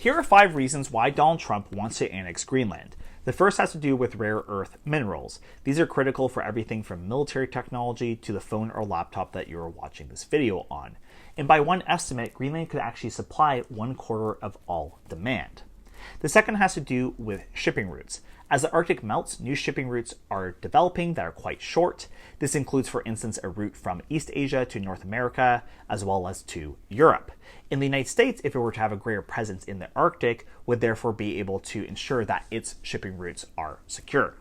Here are 5 reasons why Donald Trump wants to annex Greenland. The first has to do with rare earth minerals. These are critical for everything from military technology to the phone or laptop that you are watching this video on. And by one estimate, Greenland could actually supply 1/4 of all demand. The second has to do with shipping routes. As the Arctic melts, new shipping routes are developing that are quite short. This includes, for instance, a route from East Asia to North America, as well as to Europe. In the United States, if it were to have a greater presence in the Arctic, would therefore be able to ensure that its shipping routes are secure.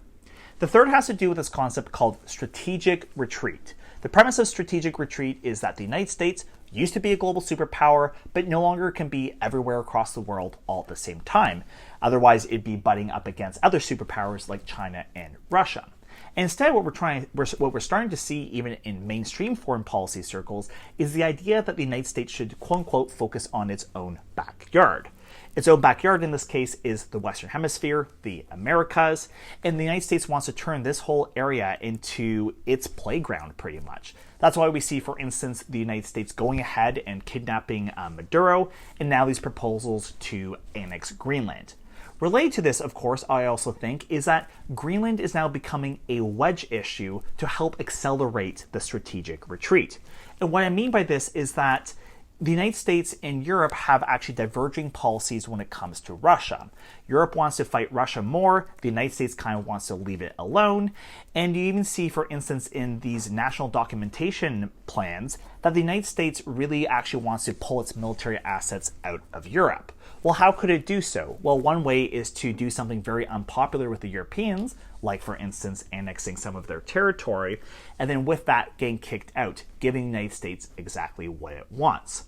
The third has to do with this concept called strategic retreat. The premise of strategic retreat is that the United States used to be a global superpower, but no longer can be everywhere across the world all at the same time. Otherwise, it'd be butting up against other superpowers like China and Russia. Instead, what we're starting to see even in mainstream foreign policy circles is the idea that the United States should, quote unquote, focus on its own backyard. Its own backyard in this case is the Western Hemisphere, the Americas, and the United States wants to turn this whole area into its playground pretty much. That's why we see, for instance, the United States going ahead and kidnapping Maduro, and now these proposals to annex Greenland. Related to this, of course, I also think, is that Greenland is now becoming a wedge issue to help accelerate the strategic retreat. And what I mean by this is that the United States and Europe have actually diverging policies when it comes to Russia. Europe wants to fight Russia more, the United States kind of wants to leave it alone, and you even see, for instance, in these national documentation plans, that the United States really actually wants to pull its military assets out of Europe. Well, how could it do so? Well, one way is to do something very unpopular with the Europeans, like, for instance, annexing some of their territory, and then with that getting kicked out, giving the United States exactly what it wants.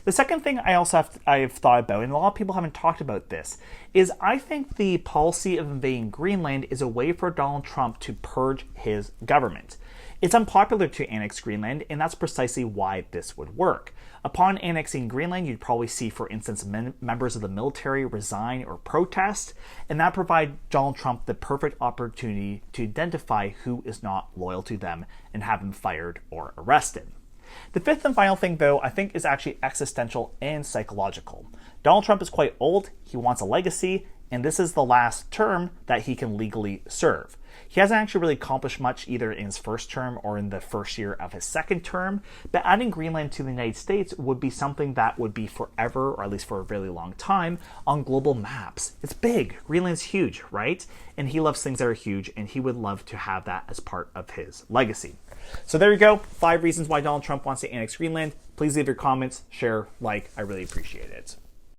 The second thing I've thought about, and a lot of people haven't talked about this, is I think the policy of invading Greenland is a way for Donald Trump to purge his government. It's unpopular to annex Greenland, and that's precisely why this would work. Upon annexing Greenland, you'd probably see, for instance, members of the military resign or protest, and that provides Donald Trump the perfect opportunity to identify who is not loyal to them and have him fired or arrested. The fifth and final thing, though, I think is actually existential and psychological. Donald Trump is quite old, he wants a legacy, and this is the last term that he can legally serve. He hasn't actually really accomplished much either in his first term or in the first year of his second term, but adding Greenland to the United States would be something that would be forever, or at least for a really long time, on global maps. It's big. Greenland's huge, right? And he loves things that are huge, and he would love to have that as part of his legacy. So there you go, 5 reasons why Donald Trump wants to annex Greenland. Please leave your comments, share, like, I really appreciate it.